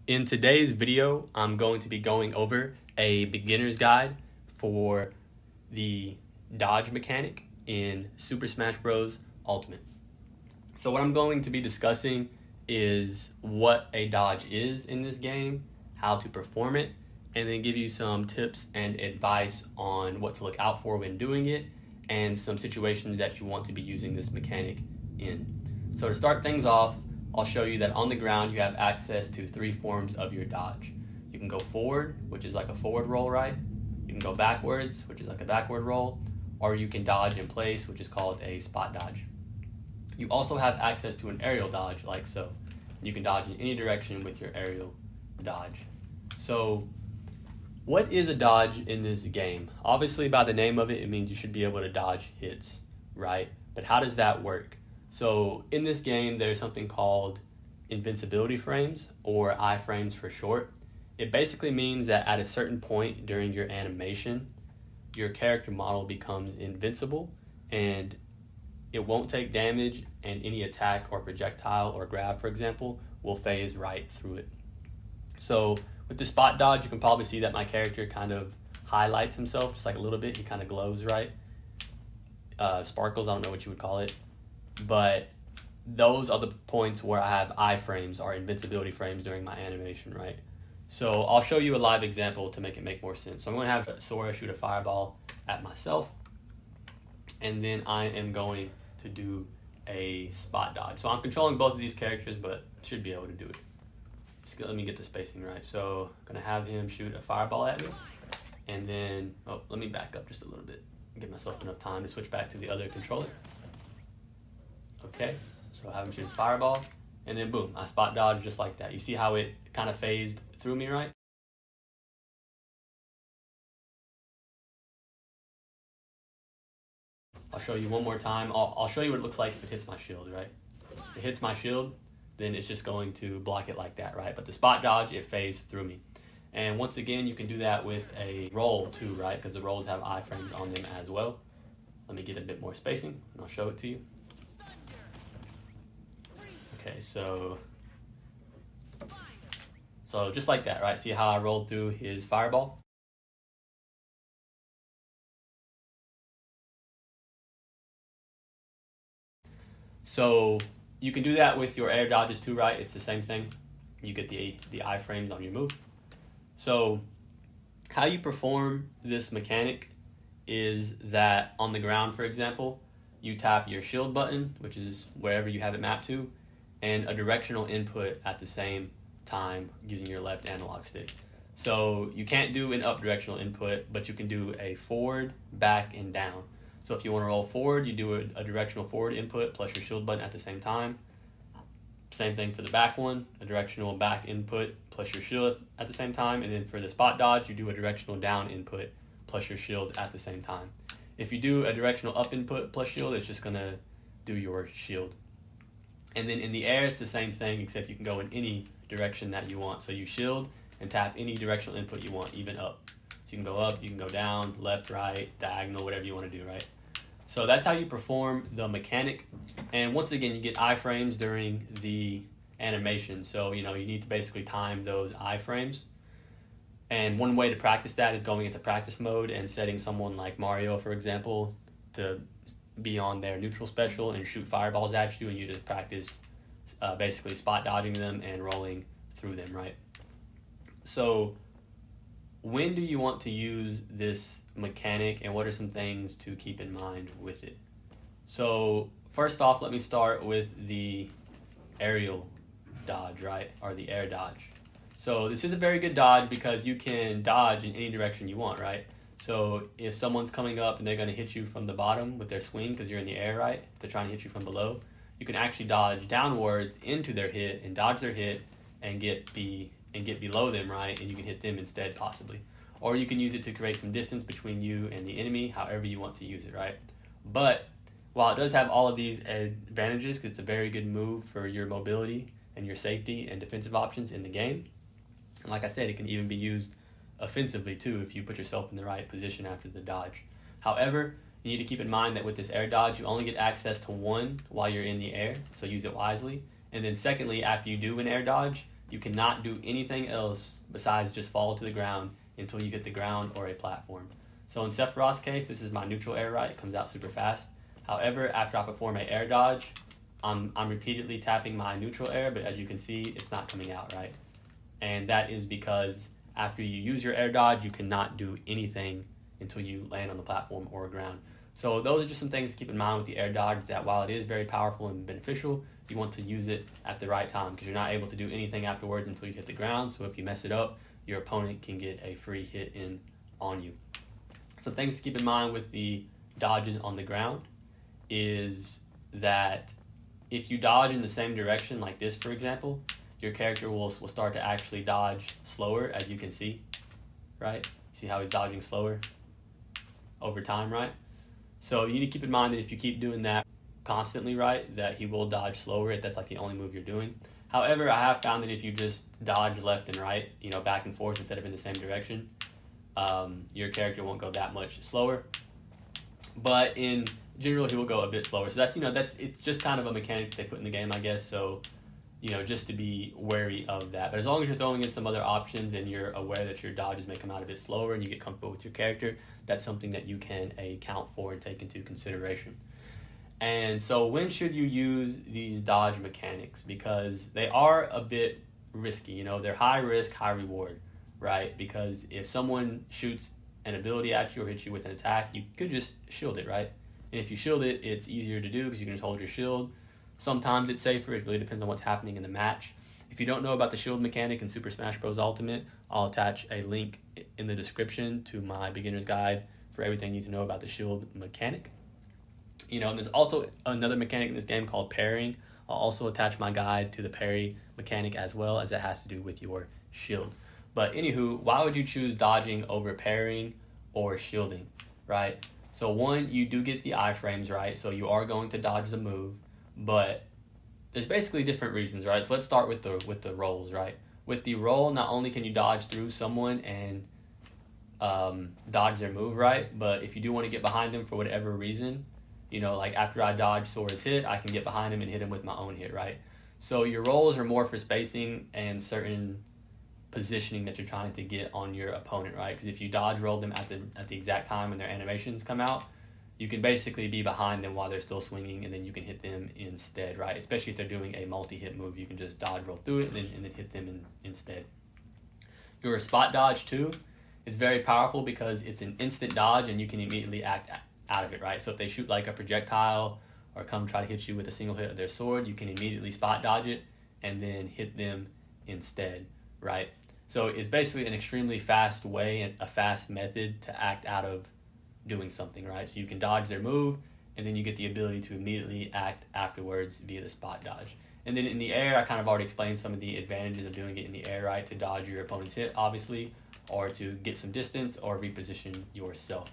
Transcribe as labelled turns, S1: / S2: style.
S1: In today's video, I'm going to be going over a beginner's guide for the dodge mechanic in Super Smash Bros. Ultimate. So what I'm going to be discussing is what a dodge is in this game, how to perform it, and then give you some tips and advice on what to look out for when doing it, and some situations that you want to be using this mechanic in. So to start things off, I'll show you that on the ground you have access to three forms of your dodge. You can go forward, which is like a forward roll, right? You can go backwards, which is like a backward roll, or you can dodge in place, which is called a spot dodge. You also have access to an aerial dodge, like so. You can dodge in any direction with your aerial dodge. So what is a dodge in this game? Obviously, by the name of it, it means you should be able to dodge hits, right? But how does that work? So in this game, there's something called invincibility frames, or iframes for short. It basically means that at a certain point during your animation, your character model becomes invincible and it won't take damage, and any attack or projectile or grab, for example, will phase right through it. So with the spot dodge, you can probably see that my character kind of highlights himself just like a little bit. He kind of glows, right? Sparkles, I don't know what you would call it. But those are the points where I have iframes, or invincibility frames, during my animation, right? So I'll show you a live example to make it make more sense. So I'm going to have Sora shoot a fireball at myself, and then I am going to do a spot dodge. So I'm controlling both of these characters, but should be able to do it. Just let me get the spacing right. So I'm going to have him shoot a fireball at me, and then, let me back up just a little bit, give myself enough time to switch back to the other controller. Okay, so I have him shoot a fireball, and then boom, I spot dodge just like that. You see how it kind of phased through me, right? I'll show you one more time. I'll show you what it looks like if it hits my shield, right? If it hits my shield, then it's just going to block it like that, right? But the spot dodge, it phased through me. And once again, you can do that with a roll too, right? Because the rolls have iframes on them as well. Let me get a bit more spacing, and I'll show it to you. Okay, so just like that, right? See how I rolled through his fireball? So you can do that with your air dodges too, right? It's the same thing. You get the iframes on your move. So how you perform this mechanic is that on the ground, for example, you tap your shield button, which is wherever you have it mapped to, and a directional input at the same time using your left analog stick. So you can't do an up directional input, but you can do a forward, back, and down. So if you want to roll forward, you do a directional forward input plus your shield button at the same time. Same thing for the back one, a directional back input plus your shield at the same time. And then for the spot dodge, you do a directional down input plus your shield at the same time. If you do a directional up input plus shield, it's just going to do your shield. And then in the air, it's the same thing, except you can go in any direction that you want. So you shield and tap any directional input you want, even up. So you can go up, you can go down, left, right, diagonal, whatever you want to do, right? So that's how you perform the mechanic. And once again, you get iframes during the animation. So, you need to basically time those iframes. And one way to practice that is going into practice mode and setting someone like Mario, for example, to be on their neutral special and shoot fireballs at you, and you just practice basically spot dodging them and rolling through them, right? So when do you want to use this mechanic, and what are some things to keep in mind with it? So first off, let me start with the aerial dodge, right? Or the air dodge. So this is a very good dodge because you can dodge in any direction you want, right? So if someone's coming up and they're going to hit you from the bottom with their swing because you're in the air, right? If they're trying to hit you from below, you can actually dodge downwards into their hit and dodge their hit and get below them, right? And you can hit them instead, possibly. Or you can use it to create some distance between you and the enemy, however you want to use it, right? But while it does have all of these advantages, because it's a very good move for your mobility and your safety and defensive options in the game, and like I said, it can even be used offensively too if you put yourself in the right position after the dodge. However, you need to keep in mind that with this air dodge, you only get access to one while you're in the air, so use it wisely. And then secondly, after you do an air dodge, You cannot do anything else besides just fall to the ground until you hit the ground or a platform. So in Sephiroth's case, this is my neutral air right. It comes out super fast. However, after I perform an air dodge, I'm repeatedly tapping my neutral air, but as you can see, it's not coming out, right? And that is because after you use your air dodge, you cannot do anything until you land on the platform or ground. So those are just some things to keep in mind with the air dodge, that while it is very powerful and beneficial, you want to use it at the right time because you're not able to do anything afterwards until you hit the ground. So if you mess it up, your opponent can get a free hit in on you. Some things to keep in mind with the dodges on the ground is that if you dodge in the same direction like this, for example, your character will start to actually dodge slower, as you can see, right? See how he's dodging slower over time, right? So you need to keep in mind that if you keep doing that constantly, right, that he will dodge slower if that's like the only move you're doing. However, I have found that if you just dodge left and right, you know, back and forth instead of in the same direction, your character won't go that much slower. But in general, he will go a bit slower. So that's, you know, it's just kind of a mechanic that they put in the game, I guess. So, you know, just to be wary of that. But as long as you're throwing in some other options and you're aware that your dodges may come out a bit slower and you get comfortable with your character, that's something that you can account for and take into consideration. And so when should you use these dodge mechanics? Because they are a bit risky, you know, they're high risk, high reward, right? Because if someone shoots an ability at you or hits you with an attack, you could just shield it, right? And if you shield it, it's easier to do because you can just hold your shield. Sometimes it's safer. It really depends on what's happening in the match. If you don't know about the shield mechanic in Super Smash Bros. Ultimate, I'll attach a link in the description to my beginner's guide for everything you need to know about the shield mechanic. You know, and there's also another mechanic in this game called parrying. I'll also attach my guide to the parry mechanic as well, as it has to do with your shield. But anywho, why would you choose dodging over parrying or shielding, right? So one, you do get the iframes, right? So you are going to dodge the move, but there's basically different reasons, right? So let's start with the rolls, right? With the roll, not only can you dodge through someone and dodge their move, right? But if you do want to get behind them for whatever reason, you know, like after I dodge Sora's hit, I can get behind him and hit him with my own hit, right? So your rolls are more for spacing and certain positioning that you're trying to get on your opponent, right? Because if you dodge roll them at the exact time when their animations come out, you can basically be behind them while they're still swinging, and then you can hit them instead, right? Especially if they're doing a multi-hit move, you can just dodge roll through it and then hit them instead. Your spot dodge too, it's very powerful because it's an instant dodge and you can immediately act out of it, right? So if they shoot like a projectile or come try to hit you with a single hit of their sword, you can immediately spot dodge it and then hit them instead, right? So it's basically an extremely fast way and a fast method to act out of doing something, right? So you can dodge their move and then you get the ability to immediately act afterwards via the spot dodge. And then in the air, I kind of already explained some of the advantages of doing it in the air, right? To dodge your opponent's hit, obviously, or to get some distance or reposition yourself.